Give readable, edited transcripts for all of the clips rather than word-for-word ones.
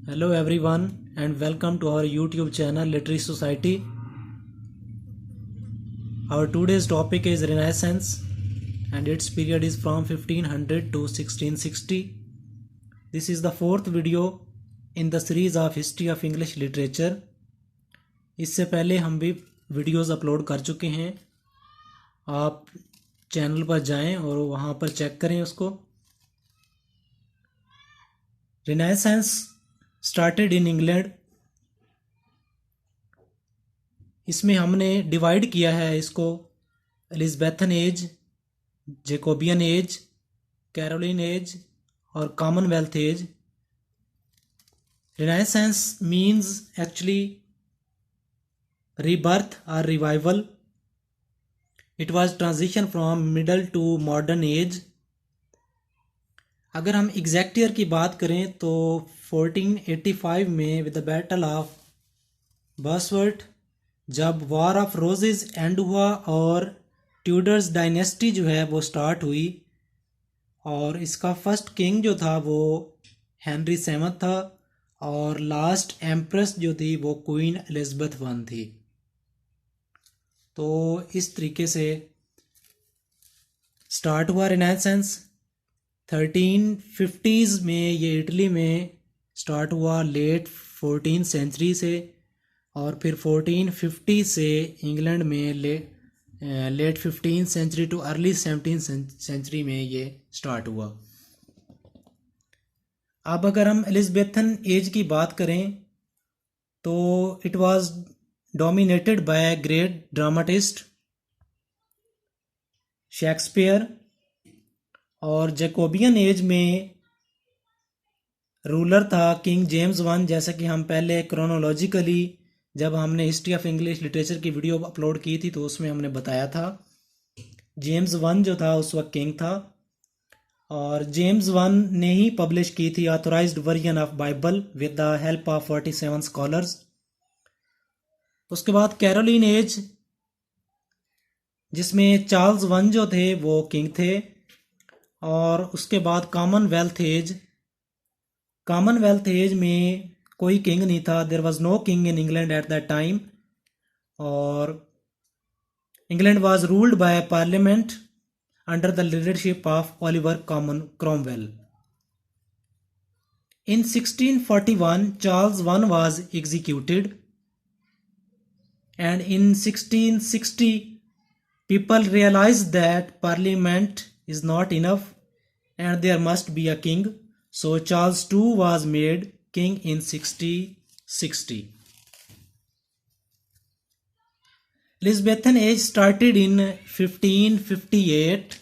Hello everyone and welcome to our YouTube channel Literary Society. Our today's topic is Renaissance and its period is from 1500 to 1660. This is the fourth video in the series of History of English Literature. इससे पहले हम भी videos upload कर चुके हैं. आप channel पर जाएं और वहां पर चेक करें उसको. Renaissance started in England. इसमें हमने डिवाइड किया है इसको Elizabethan age, Jacobean age, Caroline age और commonwealth age. Renaissance means actually rebirth और revival. It was transition from middle to modern age. अगर हम एग्जैक्ट ईयर की बात करें तो 1485 में with the battle of Bosworth, जब वॉर ऑफ रोजेज एंड हुआ और ट्यूडर्स डायनेस्टी जो है वो स्टार्ट हुई, और इसका फर्स्ट किंग जो था वो हेनरी सेवंथ था और लास्ट एम्प्रेस जो थी वो क्वीन एलिजाबेथ वन थी. तो इस तरीके से स्टार्ट हुआ रिनेसेंस. 1350s में ये इटली में स्टार्ट हुआ लेट 14th सेंचुरी से, और फिर 1450 से इंग्लैंड में late 15th century to early 17th century में ये स्टार्ट हुआ. अब अगर हम एलिज़ाबेथन एज की बात करें तो it was dominated by great dramatist Shakespeare, और जैकोबियन एज में रूलर था किंग जेम्स वन. जैसा कि हम पहले क्रोनोलॉजिकली जब हमने हिस्ट्री ऑफ इंग्लिश लिटरेचर की वीडियो अपलोड की थी तो उसमें हमने बताया था जेम्स वन जो था उस वक्त किंग था, और जेम्स वन ने ही पब्लिश की थी authorised version of Bible with the help of 47 scholars. उसके बाद कैरोलिन एज, जिसमें चार्ल्स वन जो थे वो किंग थे, और उसके बाद कॉमनवेल्थ एज. कॉमनवेल्थ एज में कोई किंग नहीं था. There was no king in England at that time, और England was ruled by parliament under the leadership of Oliver Cromwell. In 1641 Charles I was executed, and in 1660 people realized that parliament is not enough and there must be a king. So Charles II was made king in 1660. Elizabethan age started in 1558.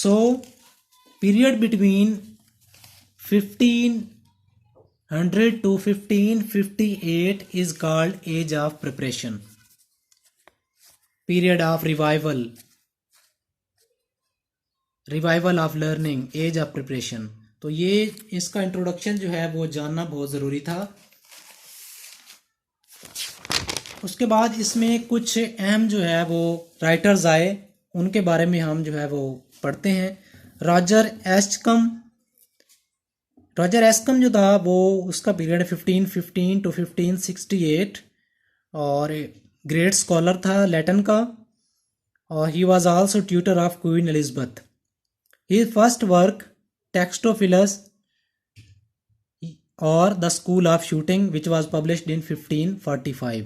So period between 1500 to 1558 is called age of preparation, period of revival of learning, age of preparation. तो ये इसका introduction जो है वो जानना बहुत ज़रूरी था. उसके बाद इसमें कुछ अहम जो है वो राइटर्स आए, उनके बारे में हम जो है वो पढ़ते हैं. रॉजर एस्कम जो था वो उसका पीरियड 1515 टू 1568, और ग्रेट स्कॉलर था लैटिन का, और he was also tutor of queen Elizabeth. His first work, Textophilus or the School of Shooting, which was published in 1545.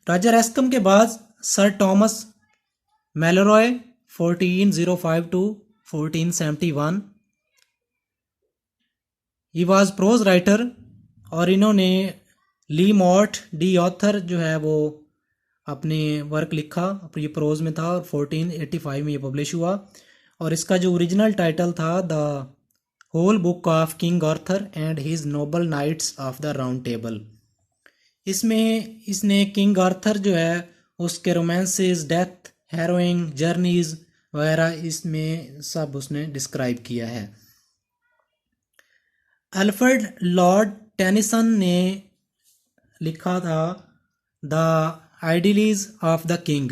Roger एस्कम के बाद sir Thomas मेलरॉय 1405 to 1471. He was prose writer, और इन्होंने ली मॉर्ट D author जो है वो अपने वर्क लिखा, ये प्रोज में था, और 1485 में ये पब्लिश हुआ. और इसका जो ओरिजिनल टाइटल था the whole book of King Arthur and his noble knights of the Round Table. इसमें इसने किंग आर्थर जो है उसके रोमांसेस, डेथ, हैरोइंग, जर्नीज वगैरह इसमें सब उसने डिस्क्राइब किया है. अल्फ्रेड लॉर्ड टेनिसन ने लिखा था the idylls of the king.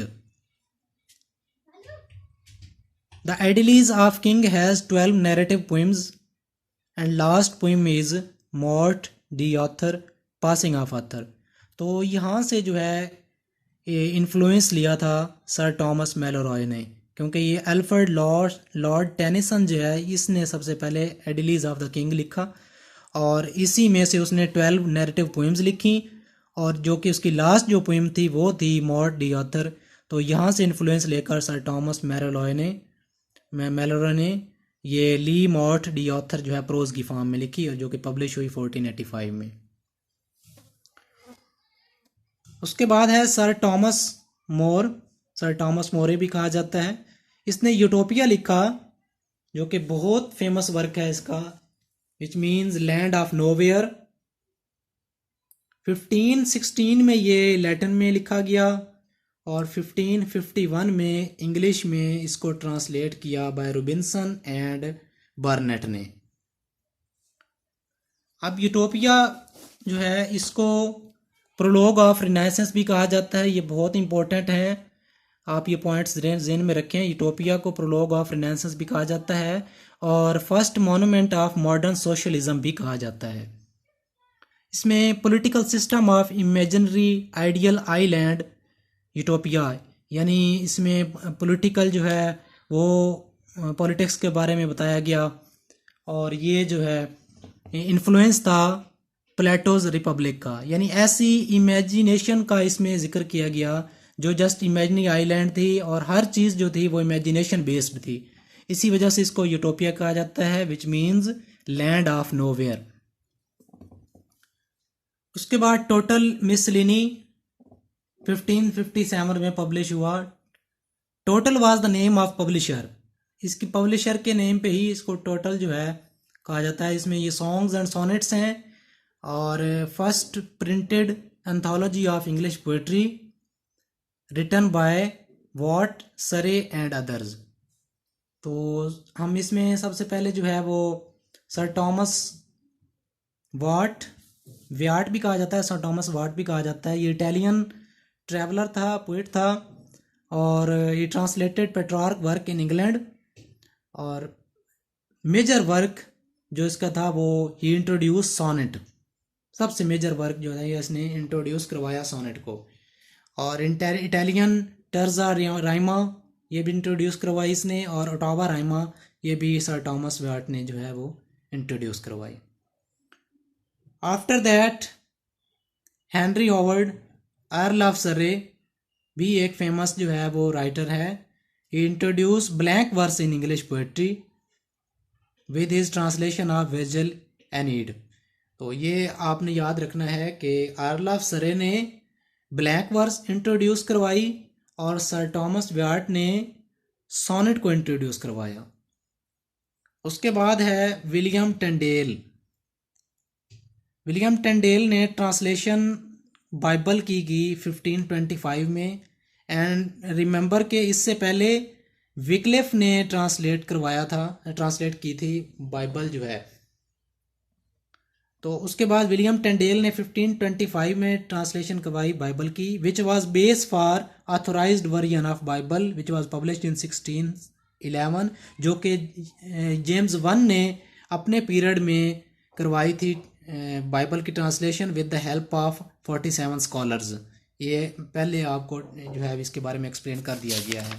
The Idylls of King has 12 narrative poems and last poem is Morte d'Arthur passing of Arthur. तो यहाँ से जो है ये इन्फ्लुएंस लिया था सर टॉमस मेलोरॉय ने, क्योंकि ये अल्फ्रेड लॉर्ड टेनिसन जो है इसने सबसे पहले एडिलीज ऑफ द किंग लिखा और इसी में से उसने 12 नैरेटिव पोइम्स लिखी और जो कि उसकी लास्ट जो पोइम थी वो थी मॉर्ट डी ऑथर। तो यहाँ से इन्फ्लुएंस लेकर सर टॉमस मेलोरॉय ने ये ली मॉर्ट डी ऑथर जो है प्रोज की फॉर्म में लिखी और जो कि पब्लिश हुई 1485 में। उसके बाद है सर टॉमस मोरे भी कहा जाता है। इसने यूटोपिया लिखा जो कि बहुत फेमस वर्क है इसका, which means land of nowhere. 1516 में ये लैटिन में लिखा गया और 1551 में इंग्लिश में इसको ट्रांसलेट किया बाय रॉबिन्सन एंड बर्नेट ने। अब यूटोपिया जो है इसको प्रोलोग ऑफ रिनाइसेंस भी कहा जाता है, ये बहुत इंपॉर्टेंट है, आप ये पॉइंट्स ज़हन में रखें। यूटोपिया को प्रोलोग ऑफ रिनाइसेंस भी कहा जाता है और first monument of modern socialism भी कहा जाता है। इसमें political system of imaginary ideal island utopia, यानी इसमें पॉलिटिकल जो है वो पॉलिटिक्स के बारे में बताया गया और ये जो है इन्फ्लुएंस था प्लेटोज रिपब्लिक का, यानी ऐसी इमेजिनेशन का इसमें जिक्र किया गया जो जस्ट इमेजिनरी आइलैंड थी और हर चीज़ जो थी वो इमेजिनेशन बेस्ड थी। इसी वजह से इसको यूटोपिया कहा जाता है, which means land of nowhere. उसके बाद टोटल मिसलिनी 1557 में पब्लिश हुआ। Total was the name of publisher, इसकी पब्लिशर के नेम पे ही इसको टोटल जो है कहा जाता है। इसमें ये सॉन्ग्स एंड सोनेट्स हैं और first printed anthology of English poetry written by Wyatt Surrey and others. तो हम इसमें सबसे पहले जो है वो सर टॉमस व्याट भी कहा जाता है, सर टॉमस वाट भी कहा जाता है। ये इटालियन ट्रैवलर था, पोइट था और ये translated Petrarch work in England और मेजर वर्क जो इसका था वो ही इंट्रोड्यूस सोनेट। सबसे मेजर वर्क जो है इसने इंट्रोड्यूस करवाया सोनेट को। और इटालियन टर्जा राइमा ये भी इंट्रोड्यूस करवाई इसने और ओटावा राइमा ये भी सर टॉमस व्याट ने जो है वो इंट्रोड्यूस करवाई। After that Henry Howard earl of Surrey भी एक फेमस जो है वो राइटर है। He introduce blank verse in English poetry with his translation of Virgil Aeneid. तो ये आपने याद रखना है कि अर्ल ऑफ सरे ने ब्लैंक वर्स इंट्रोड्यूस करवाई और सर टॉमस व्याट ने सोनेट को इंट्रोड्यूस करवाया। उसके बाद है विलियम टेंडेल ने ट्रांसलेशन बाइबल की 1525 में एंड रिमेंबर के इससे पहले विक्लिफ ने ट्रांसलेट की थी बाइबल जो है। तो उसके बाद विलियम टेंडेल ने 1525 में ट्रांसलेशन करवाई बाइबल की, which was base for authorised version of Bible which was published in 1611, जो कि जेम्स वन ने अपने पीरियड में करवाई थी बाइबल की translation with the help of 47 scholars. ये पहले आपको जो है इसके बारे में एक्सप्लेन कर दिया गया है।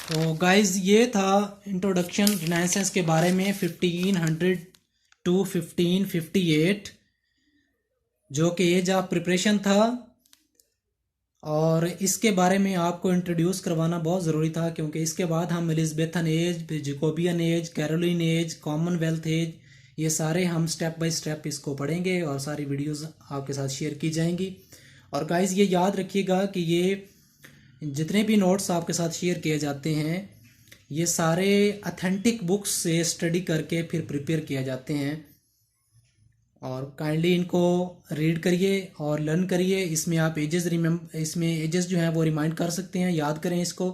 तो गाइज ये था इंट्रोडक्शन रिनाइसेंस के बारे में 1500 टू 1558 जो कि एज ऑफ प्रिपरेशन था और इसके बारे में आपको इंट्रोड्यूस करवाना बहुत ज़रूरी था क्योंकि इसके बाद हम एलिज़ाबेथन एज, फिर Jacobean age, Caroline age, Commonwealth age, ये सारे हम स्टेप बाय स्टेप इसको पढ़ेंगे और सारी वीडियोस आपके साथ शेयर की जाएंगी। और गाइस ये याद रखिएगा कि ये जितने भी नोट्स आपके साथ शेयर किए जाते हैं ये सारे अथेंटिक बुक्स से स्टडी करके फिर प्रिपेयर किए जाते हैं और काइंडली इनको रीड करिए और लर्न करिए। इसमें आप इसमें एजेस जो हैं वो रिमाइंड कर सकते हैं, याद करें इसको,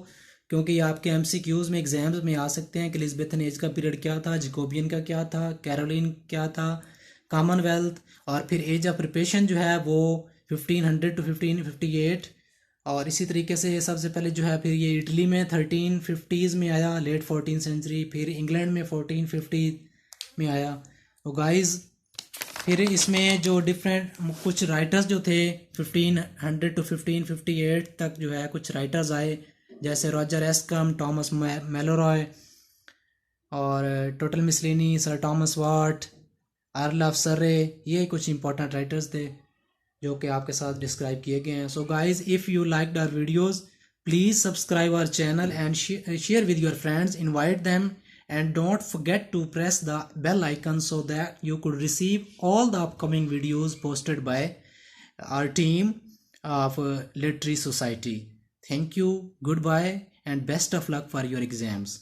क्योंकि ये आपके एमसीक्यूज़ में एग्जाम्स में आ सकते हैं कि एलिज़ाबेथन एज का पीरियड क्या था, जैकोबियन का क्या था, कैरोलिन क्या था, कॉमनवेल्थ, और फिर एज ऑफ प्रिपरेशन जो है वो 1500 टू 1558 और इसी तरीके से सबसे पहले जो है फिर ये इटली में 1350s में आया, लेट 14th सेंचुरी। फिर इंग्लैंड में 1450 में आया। तो गाइस फिर इसमें जो डिफरेंट कुछ राइटर्स जो थे 1500 to 1558 तक जो है कुछ राइटर्स आए, जैसे रॉजर एस्कम, टॉमस मेलोरॉय और Tottel miscellany, sir Thomas Wyatt, earl of Surrey. ये कुछ इंपॉर्टेंट राइटर्स थे जो कि आपके साथ डिस्क्राइब किए गए हैं। So guys if you like our videos please subscribe our channel and share with your friends, invite them, and don't forget to press the bell icon so that you could receive all the upcoming videos posted by our team of Literary Society. Thank you, goodbye, and best of luck for your exams.